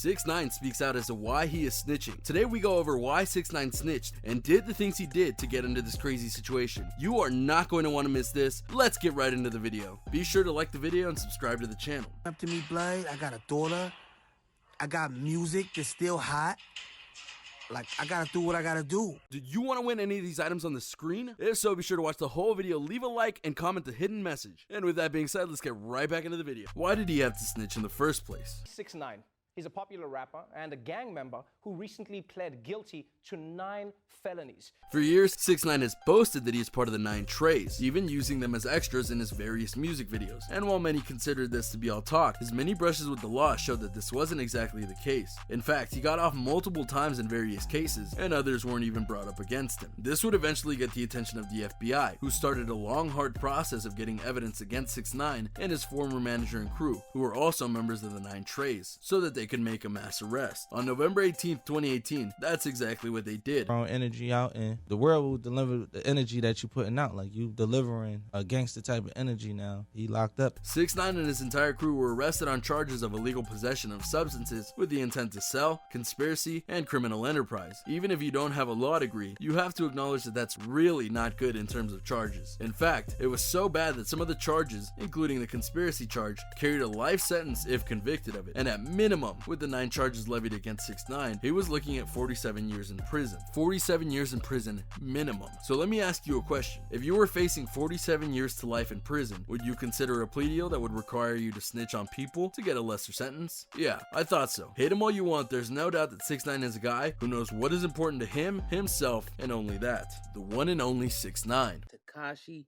6ix9ine speaks out as to why he is snitching. Today we go over why 6ix9ine snitched and did the things he did to get into this crazy situation. You are not going to want to miss this. Let's get right into the video. Be sure to like the video and subscribe to the channel. Up to me, blood. I got a daughter. I got music that's still hot. Like, I gotta do what I gotta do. Do you want to win any of these items on the screen? If so, be sure to watch the whole video, leave a like, and comment the hidden message. And with that being said, let's get right back into the video. Why did he have to snitch in the first place? 6ix9ine. He's a popular rapper and a gang member who recently pled guilty to 9 felonies. For years, 6ix9ine has boasted that he is part of the 9 Treys, even using them as extras in his various music videos. And while many considered this to be all talk, his many brushes with the law showed that this wasn't exactly the case. In fact, he got off multiple times in various cases, and others weren't even brought up against him. This would eventually get the attention of the FBI, who started a long, hard process of getting evidence against 6ix9ine and his former manager and crew, who were also members of the 9 Treys, so that they could make a mass arrest. On November 18th, 2018, that's exactly what they did. Throwing energy out, and the world will deliver the energy that you putting out. Like, you delivering a gangster type of energy now. He locked up. 6ix9ine and his entire crew were arrested on charges of illegal possession of substances with the intent to sell, conspiracy, and criminal enterprise. Even if you don't have a law degree, you have to acknowledge that that's really not good in terms of charges. In fact, it was so bad that some of the charges, including the conspiracy charge, carried a life sentence if convicted of it. And at minimum, with the 9 charges levied against 6ix9ine, he was looking at 47 years in prison. 47 years in prison minimum. So let me ask you a question. If you were facing 47 years to life in prison, would you consider a plea deal that would require you to snitch on people to get a lesser sentence? Yeah, I thought so. Hate him all you want, there's no doubt that 6ix9ine is a guy who knows what is important to him, himself, and only that. The one and only 6ix9ine. Tekashi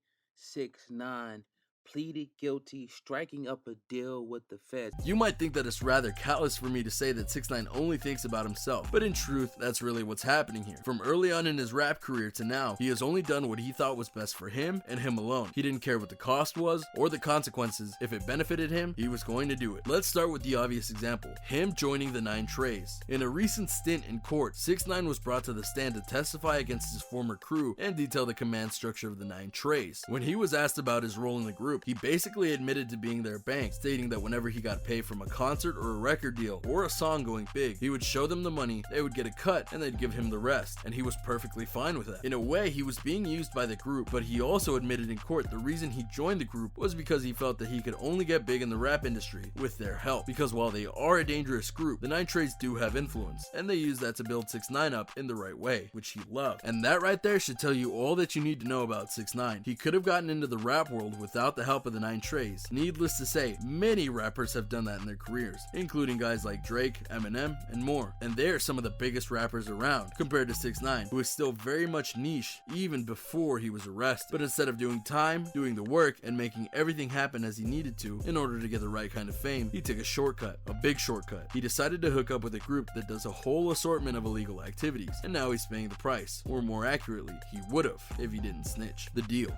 6ix9ine pleaded guilty, striking up a deal with the feds. You might think that it's rather callous for me to say that 6ix9ine only thinks about himself, but in truth, that's really what's happening here. From early on in his rap career to now, he has only done what he thought was best for him and him alone. He didn't care what the cost was or the consequences. If it benefited him, he was going to do it. Let's start with the obvious example, him joining the 9 Treys. In a recent stint in court, 6ix9ine was brought to the stand to testify against his former crew and detail the command structure of the 9 Treys. When he was asked about his role in the group, he basically admitted to being their bank, stating that whenever he got paid from a concert or a record deal or a song going big, he would show them the money, they would get a cut, and they'd give him the rest, and he was perfectly fine with that. In a way, he was being used by the group, but he also admitted in court the reason he joined the group was because he felt that he could only get big in the rap industry with their help, because while they are a dangerous group, the 9 Treys do have influence, and they use that to build 6ix9ine up in the right way, which he loved. And that right there should tell you all that you need to know about 6ix9ine. He could have gotten into the rap world without the help of the 9 Treys. Needless to say, many rappers have done that in their careers, including guys like Drake, Eminem, and more. And they're some of the biggest rappers around, compared to 6ix9ine, who is still very much niche even before he was arrested. But instead of doing time, doing the work, and making everything happen as he needed to in order to get the right kind of fame, he took a shortcut, a big shortcut. He decided to hook up with a group that does a whole assortment of illegal activities, and now he's paying the price. Or more accurately, he would've if he didn't snitch. The deal.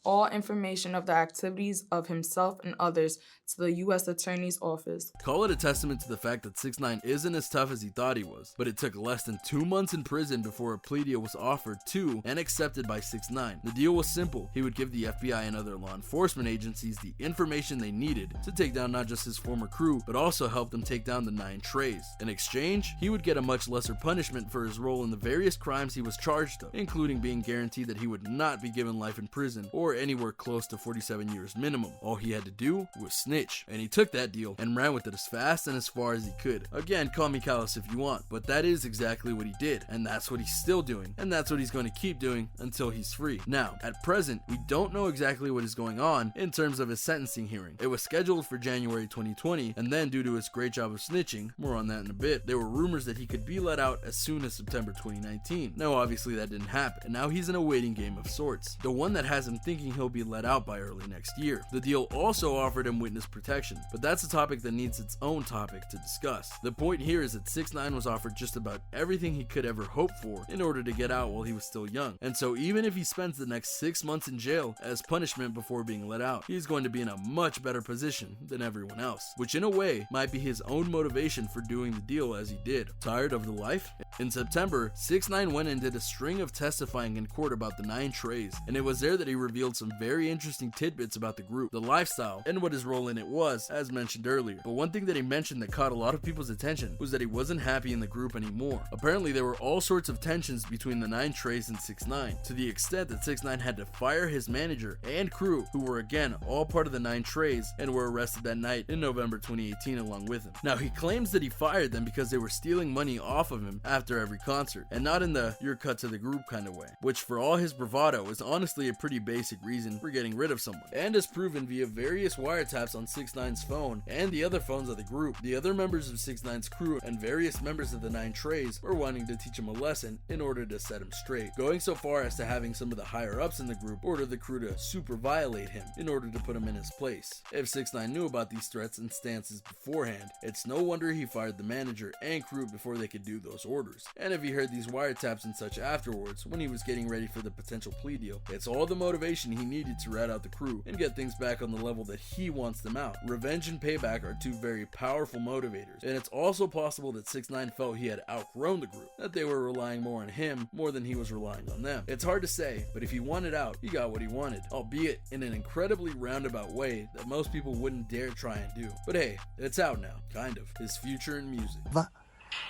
All information of the activities of himself and others to the U.S. Attorney's Office. Call it a testament to the fact that 6ix9ine isn't as tough as he thought he was, but it took less than 2 months in prison before a plea deal was offered to and accepted by 6ix9ine. The deal was simple. He would give the FBI and other law enforcement agencies the information they needed to take down not just his former crew, but also help them take down the 9 Treys. In exchange, he would get a much lesser punishment for his role in the various crimes he was charged of, including being guaranteed that he would not be given life in prison or anywhere close to 47 years minimum. All he had to do was snitch, and he took that deal and ran with it as fast and as far as he could. Again, call me callous if you want, but that is exactly what he did, and that's what he's still doing, and that's what he's going to keep doing until he's free. Now, at present, we don't know exactly what is going on in terms of his sentencing hearing. It was scheduled for January 2020, and then due to his great job of snitching, more on that in a bit, there were rumors that he could be let out as soon as September 2019. Now, obviously that didn't happen, and now he's in a waiting game of sorts, the one that has him thinking he'll be let out by early next year. The deal also offered him witness protection, but that's a topic that needs its own topic to discuss. The point here is that 6ix9ine was offered just about everything he could ever hope for in order to get out while he was still young, and so even if he spends the next 6 months in jail as punishment before being let out, he's going to be in a much better position than everyone else, which in a way might be his own motivation for doing the deal as he did. Tired of the life? In September, 6ix9ine went and did a string of testifying in court about the 9 Treys, and it was there that he revealed some very interesting tidbits about the group, the lifestyle, and what his role in it was, as mentioned earlier. But one thing that he mentioned that caught a lot of people's attention was that he wasn't happy in the group anymore. Apparently there were all sorts of tensions between the 9 Treys and 6ix9ine, to the extent that 6ix9ine had to fire his manager and crew, who were again all part of the 9 Treys and were arrested that night in November 2018 along with him. Now he claims that he fired them because they were stealing money off of him after every concert, and not in the "you're cut to the group" kind of way, which for all his bravado is honestly a pretty basic reason for getting rid of someone, and is proven via various wiretaps on 6ix9ine's phone and the other phones of the group. The other members of 6ix9ine's crew and various members of the 9 Treys were wanting to teach him a lesson in order to set him straight, going so far as to having some of the higher ups in the group order the crew to super violate him in order to put him in his place. If 6ix9ine knew about these threats and stances beforehand, it's no wonder he fired the manager and crew before they could do those orders. And if he heard these wiretaps and such afterwards, when he was getting ready for the potential plea deal, it's all the motivation he needed to rat out the crew and get things back on the level that he wants them out. Revenge and payback are two very powerful motivators, and it's also possible that 6ix9ine felt he had outgrown the group, that they were relying more on him more than he was relying on them. It's hard to say, but if he wanted out, he got what he wanted, albeit in an incredibly roundabout way that most people wouldn't dare try and do. But hey, it's out now, kind of. His future in music.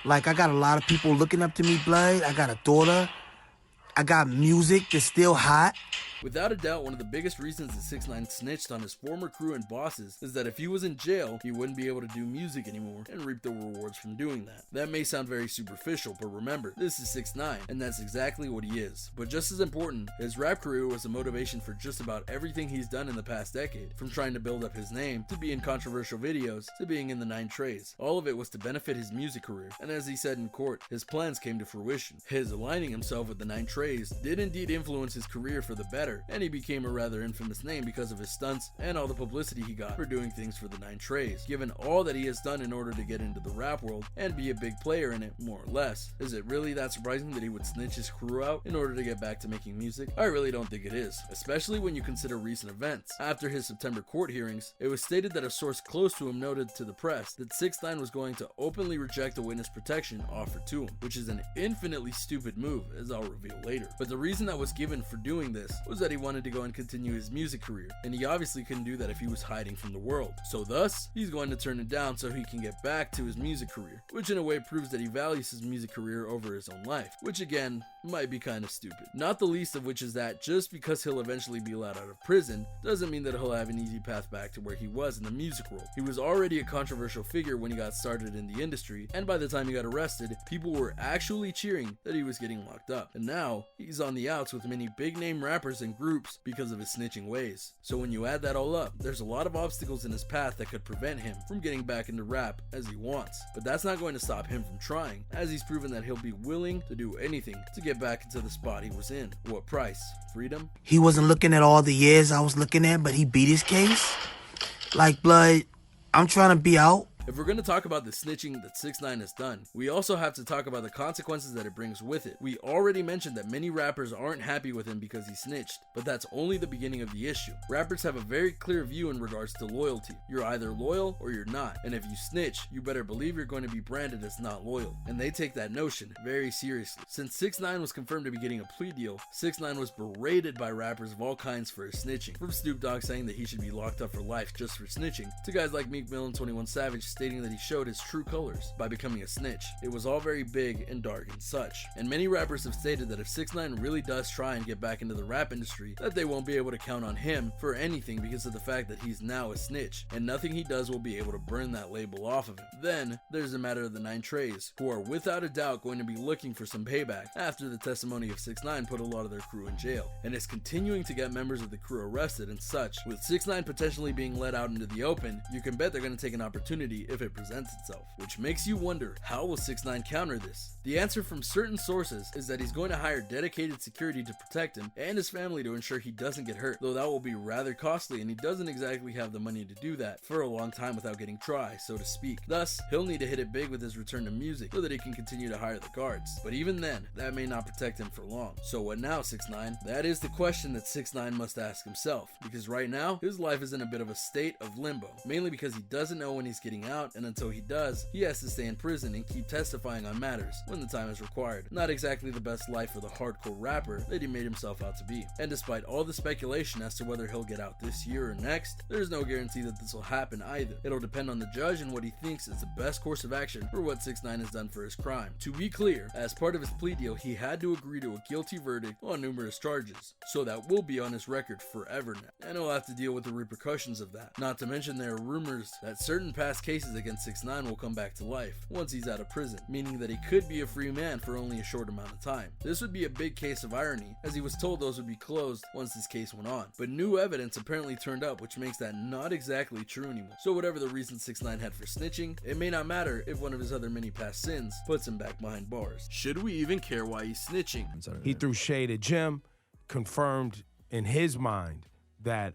Like, I got a lot of people looking up to me, blood. I got a daughter. I got music that's still hot. Without a doubt, one of the biggest reasons that 6ix9ine snitched on his former crew and bosses is that if he was in jail, he wouldn't be able to do music anymore and reap the rewards from doing that. That may sound very superficial, but remember, this is 6ix9ine, and that's exactly what he is. But just as important, his rap career was a motivation for just about everything he's done in the past decade, from trying to build up his name, to be in controversial videos, to being in the 9 Treys. All of it was to benefit his music career, and as he said in court, his plans came to fruition. His aligning himself with the 9 Treys did indeed influence his career for the better, and he became a rather infamous name because of his stunts and all the publicity he got for doing things for the 9 Treys. Given all that he has done in order to get into the rap world and be a big player in it, more or less, is it really that surprising that he would snitch his crew out in order to get back to making music? I really don't think it is, especially when you consider recent events. After his September court hearings, it was stated that a source close to him noted to the press that 6ix9ine was going to openly reject the witness protection offered to him, which is an infinitely stupid move, as I'll reveal later. But the reason that was given for doing this was that he wanted to go and continue his music career, and he obviously couldn't do that if he was hiding from the world. So thus, he's going to turn it down so he can get back to his music career, which in a way proves that he values his music career over his own life, which again, might be kind of stupid. Not the least of which is that just because he'll eventually be let out of prison, doesn't mean that he'll have an easy path back to where he was in the music world. He was already a controversial figure when he got started in the industry, and by the time he got arrested, people were actually cheering that he was getting locked up. And now, he's on the outs with many big name rappers and groups because of his snitching ways. So when you add that all up, there's a lot of obstacles in his path that could prevent him from getting back into rap as he wants. But that's not going to stop him from trying, as he's proven that he'll be willing to do anything to get back into the spot he was in. What price? Freedom? He wasn't looking at all the years I was looking at, but he beat his case. Like, blood, I'm trying to be out. If we're going to talk about the snitching that 6ix9ine has done, we also have to talk about the consequences that it brings with it. We already mentioned that many rappers aren't happy with him because he snitched, but that's only the beginning of the issue. Rappers have a very clear view in regards to loyalty. You're either loyal or you're not, and if you snitch, you better believe you're going to be branded as not loyal, and they take that notion very seriously. Since 6ix9ine was confirmed to be getting a plea deal, 6ix9ine was berated by rappers of all kinds for his snitching, from Snoop Dogg saying that he should be locked up for life just for snitching, to guys like Meek Mill and 21 Savage stating that he showed his true colors by becoming a snitch. It was all very big and dark and such. And many rappers have stated that if 6ix9ine really does try and get back into the rap industry, that they won't be able to count on him for anything because of the fact that he's now a snitch, and nothing he does will be able to burn that label off of him. Then, there's the matter of the 9 Treys, who are without a doubt going to be looking for some payback after the testimony of 6ix9ine put a lot of their crew in jail, and is continuing to get members of the crew arrested and such. With 6ix9ine potentially being let out into the open, you can bet they're going to take an opportunity if it presents itself, which makes you wonder, how will 6ix9ine counter this? The answer from certain sources is that he's going to hire dedicated security to protect him and his family to ensure he doesn't get hurt, though that will be rather costly, and he doesn't exactly have the money to do that for a long time without getting dry, so to speak. Thus, he'll need to hit it big with his return to music so that he can continue to hire the guards. But even then, that may not protect him for long. So what now, 6ix9ine? That is the question that 6ix9ine must ask himself, because right now, his life is in a bit of a state of limbo, mainly because he doesn't know when he's getting out, and until he does, he has to stay in prison and keep testifying on matters when the time is required. Not exactly the best life for the hardcore rapper that he made himself out to be. And despite all the speculation as to whether he'll get out this year or next, there's no guarantee that this will happen either. It'll depend on the judge and what he thinks is the best course of action for what 6ix9ine has done for his crime. To be clear, as part of his plea deal, he had to agree to a guilty verdict on numerous charges, so that will be on his record forever now, and he'll have to deal with the repercussions of that. Not to mention there are rumors that certain past cases against 6ix9ine will come back to life once he's out of prison, meaning that he could be a free man for only a short amount of time. This would be a big case of irony, as he was told those would be closed once this case went on, but new evidence apparently turned up, which makes that not exactly true anymore. So whatever the reason 6ix9ine had for snitching, it may not matter if one of his other many past sins puts him back behind bars. Should we even care why he's snitching? He threw shade at Jim, confirmed in his mind that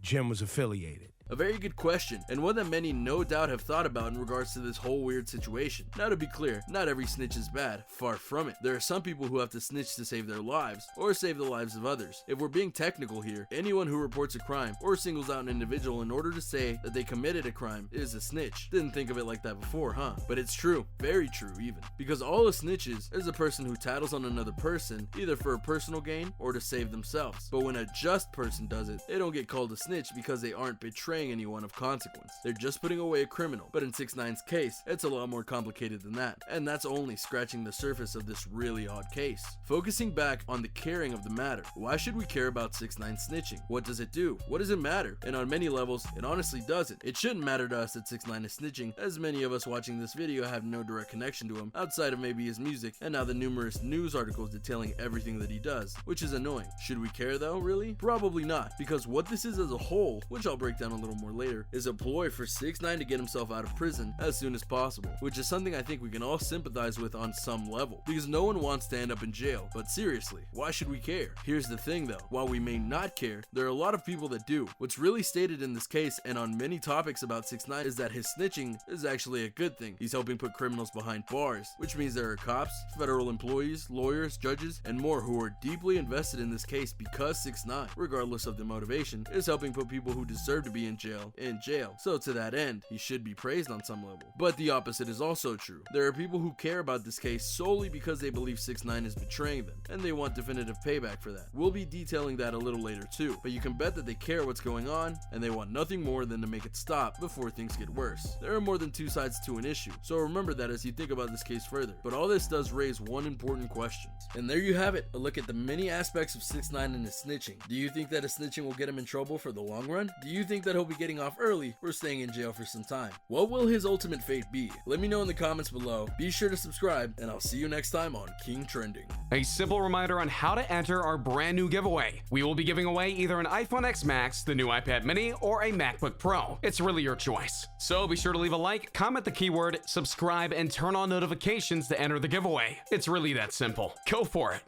Jim was affiliated. A very good question, and one that many no doubt have thought about in regards to this whole weird situation. Now to be clear, not every snitch is bad, far from it. There are some people who have to snitch to save their lives, or save the lives of others. If we're being technical here, anyone who reports a crime, or singles out an individual in order to say that they committed a crime is a snitch. Didn't think of it like that before, huh? But it's true, very true even. Because all a snitch is a person who tattles on another person, either for a personal gain, or to save themselves. But when a just person does it, they don't get called a snitch because they aren't betraying anyone of consequence. They're just putting away a criminal. But in 6ix9ine's case, it's a lot more complicated than that, and that's only scratching the surface of this really odd case. Focusing back on the caring of the matter, why should we care about 6ix9ine snitching? What does it do? What does it matter? And on many levels, it honestly doesn't. It shouldn't matter to us that 6ix9ine is snitching, as many of us watching this video have no direct connection to him outside of maybe his music and now the numerous news articles detailing everything that he does, which is annoying. Should we care though, really? Probably not, because what this is as a whole, which I'll break down a little more later, is a ploy for 6ix9ine to get himself out of prison as soon as possible, which is something I think we can all sympathize with on some level, because no one wants to end up in jail. But seriously, why should we care? Here's the thing though, while we may not care, there are a lot of people that do. What's really stated in this case and on many topics about 6ix9ine is that his snitching is actually a good thing. He's helping put criminals behind bars, which means there are cops, federal employees, lawyers, judges, and more who are deeply invested in this case because 6ix9ine, regardless of the motivation, is helping put people who deserve to be in jail. So to that end, he should be praised on some level. But the opposite is also true. There are people who care about this case solely because they believe 6ix9ine is betraying them, and they want definitive payback for that. We'll be detailing that a little later too, but you can bet that they care what's going on, and they want nothing more than to make it stop before things get worse. There are more than two sides to an issue, so remember that as you think about this case further. But all this does raise one important question. And there you have it, a look at the many aspects of 6ix9ine and his snitching. Do you think that his snitching will get him in trouble for the long run? Do you think that he'll be getting off early or staying in jail for some time? What will his ultimate fate be? Let me know in the comments below. Be sure to subscribe, and I'll see you next time on King Trending. A simple reminder on how to enter our brand new giveaway. We will be giving away either an iPhone X Max, the new iPad mini, or a MacBook Pro. It's really your choice. So be sure to leave a like, comment the keyword, subscribe, and turn on notifications to enter the giveaway. It's really that simple. Go for it.